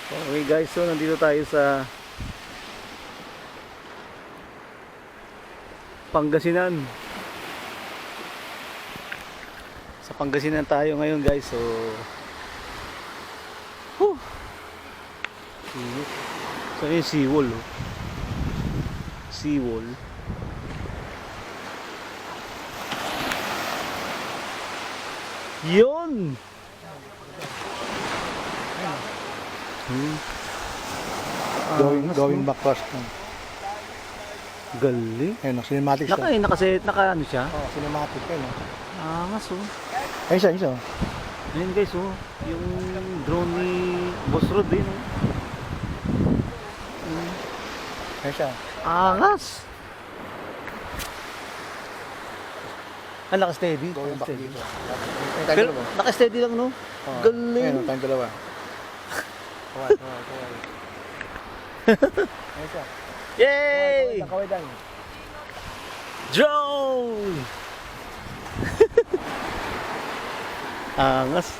Okay guys, so nandito tayo sa Pangasinan. Sa Pangasinan tayo ngayon guys. So so yung seawall, oh. Seawall. Yun. Going back first. Galing. Ayun, cinematic siya. Naka ano siya? Oh, cinematic yun. Angas, oh. Ayun siya, ayun siya. Ayun guys, oh. Yung drone ni Boss Rod din, oh. Ayun siya. Angas. Naka-steady. Going back Naka-steady. dito. Pero naka-steady lang, no? Oh, Galing. ayun, tayong dalawa. Kaway. Ayun siya. Yay! Kaway dan. Drone! Angas.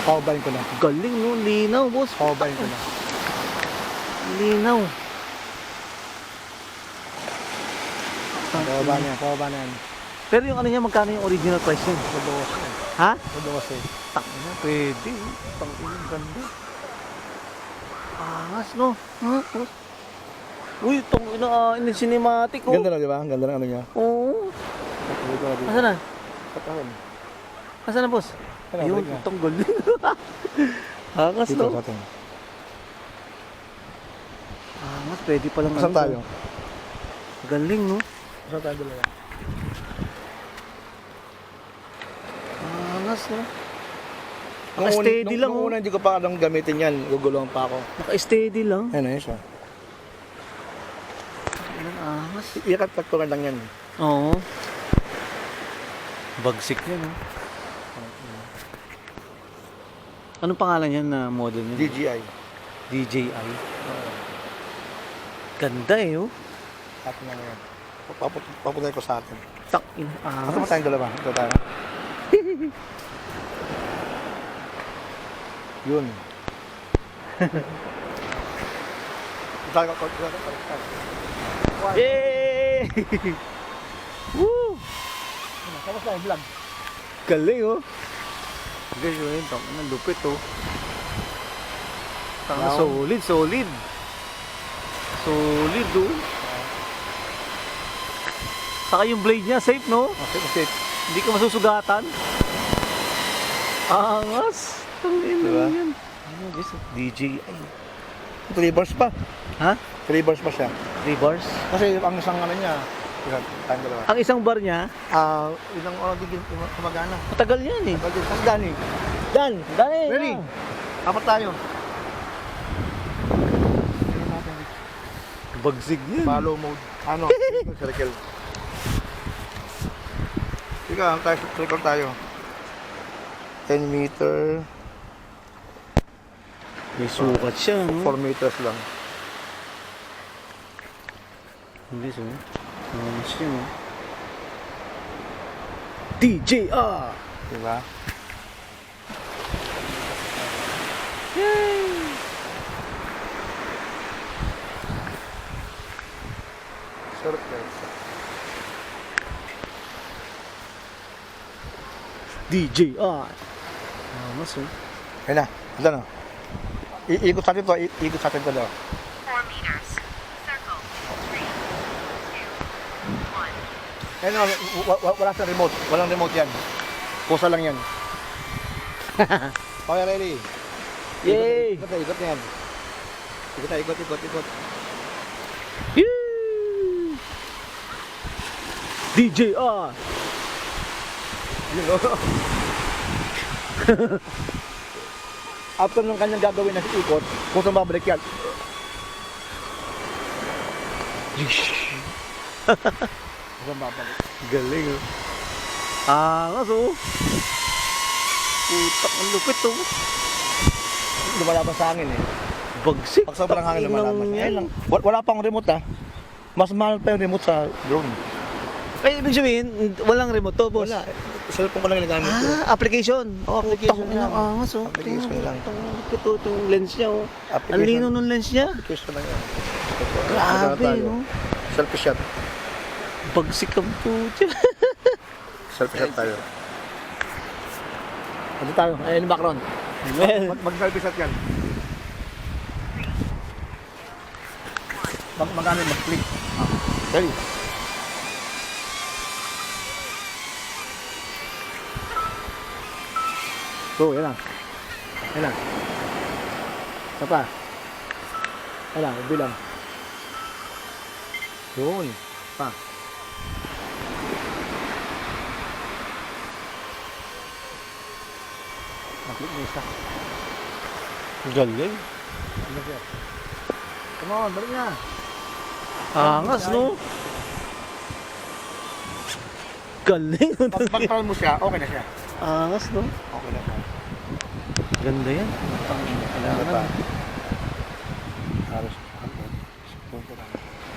Pawabayin ko na. Galing, no? Linaw, boss. Pawabayin ko na. Linaw. Pawaba na yan. Pero yung ano niya, magkano yung original price niya? Mabawas na. Ha? Mabawas eh. Tangina, pwede. Tangina, ganda. Angas, no? Ha? Uy, tangina, ini cinematic, oh. Ganda na, di ba? Ang ganda ng ano niya. Oo. Dito na dito. Asan na? Patahon. Asan na, boss? Ano, Ayun, balik na. itong galing. Angas, Dito no? sa atin. Angas, pwede palang. Saan tayo? Galing, no? Saan tayo dalawa? Angas, no? Naka-steady lang, Nung oh. una hindi ko pa anong gamitin yan. Guguluhan pa ako. Naka-steady lang. Ayun, ayun siya. Angas. Ikat-takturan lang yan. Oo. Bagsik yan, no? Anong pangalan yan na model niya? DJI. DJI. Ganda eh, oh. Atin na yan. Papunay ko sa atin. Takin. Ito ba tayong dalawa? Ito tayo. Yun. Yay! Woo! Tapos na yung vlog. Galing, oh. Guys, yun, tangina, lupit, oh. Tangina, Wow. solid. Solid, oh. Saka yung blade niya, safe, no? Safe. Hindi ka masusugatan. Angas. Tangina Diba? yan. Ano, guys, oh. DJI. 3 bars pa. Ha? 3 bars pa siya. 3 bars? Kasi ang isang ano niya, tayong dalawa. Ang isang bar niya, Ilang oras din kumagana. matagal yan, eh. Tapos Dani. Dali, Ready? na. Apat tayo. Bagsig yan. Follow mode. Ano? Circle. Ika, circle tayo. 10 meter. May sukat siya, no? 4 meters lang. Hindi siya. Ano siya, no? DJI! Diba? Yay! Circle. DJI! Mas, oh. Ayun na. Ito na. Iikot sa atin to. Iikot sa atin to. 4 meters. Circle. 3, 2, 1. Ayun na. Wala sa remote. Walang remote yan. Pusa lang yan. Okay, ready? Yay! Ikot na yan. Ikot. Yay! DJI! Yun, oh. After ng kanyang gagawin na ikot, kung saan babalik yan. Kung saan babalik. Galing, oh. Angas, oh. Putak, ang lupit, oh. Lumalaban sa hangin eh. Bagsik. Pag sobrang hangin lumalaban. Takinang Ayun yan. lang. Wala pang remote ah. Mas mahal pa yung remote sa drone. Ay, ibig sabihin, walang remote to, boss. Wala. cellphone ko lang ginagamit ko. Application. Oh, application Tang ina, lang. angas oh. Application Tingnan mo, lang. Ito, itong lens niya oh. Ang Application. lino ng lens niya. Application lang yan. Grabe, no? Selfie shot. Bagsik ang putya. Selfie shot tayo. Ano tayo? Ayan yung background. Mag-selfie shot yan. Mag-ano yung mag-click. Okay. So, yan lang. Yan lang. Isa pa. Yan lang, bilang. Yun. Pa. Naklik mo isa. Galing. Ano siya? Come on, balik na. Angas, no? Galing. Pag mo siya, okay na siya. Angas, no? Okay na siya. Ganda yan. Ano pa? Halos.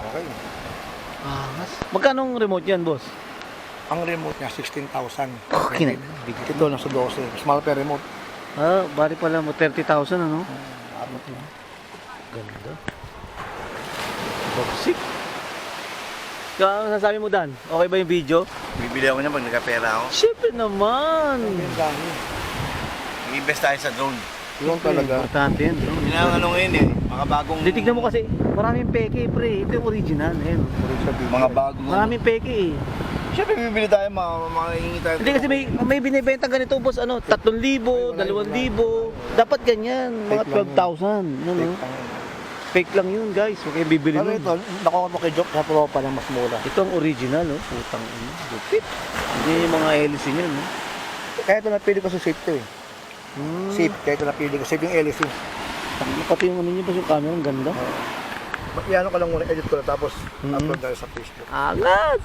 Okay. Angas. Magkano ang remote yan, boss? Ang remote niya, 16,000. Okay na. Ito lang sa 12. Small pa remote. Ah, bari pala mo 30,000 ano? Abot na. Ganda. Bagsik. Kaya ano sasabi mo, Dan? Okay ba yung video? Bibili ako niya pag nagkapera ako. Siyempre naman. Ang dami. Mag-invest tayo sa drone. Yun talaga. Importante yan, bro. Yun ang ano ngayon eh. Mga bagong... Titignan mo kasi, maraming peke, pre. Ito yung original. Ayan. Mga bagong... Maraming peke eh. Siyempre bibili tayo, makahingi tayo. Hindi kasi may binibenta ganito, boss, ano, 3,000, 2,000. Dapat ganyan, mga 12,000. Yun, no? Fake lang yun, guys. Huwag kayong bibili Pero nun. ito, nakuha mo kay Joke sa Propa lang mas mura. Ito ang original, oh. Putang ina. Lupit. Hindi yung mga LC niya, no? Kaya ito napili ko sa safety eh. Safe, kaya ito napili ko. Safe yung LC. Pati yung ano niya, boss, yung camera, ang ganda. Iano ko lang muna, edit ko lang, tapos upload tayo sa Facebook. Angas!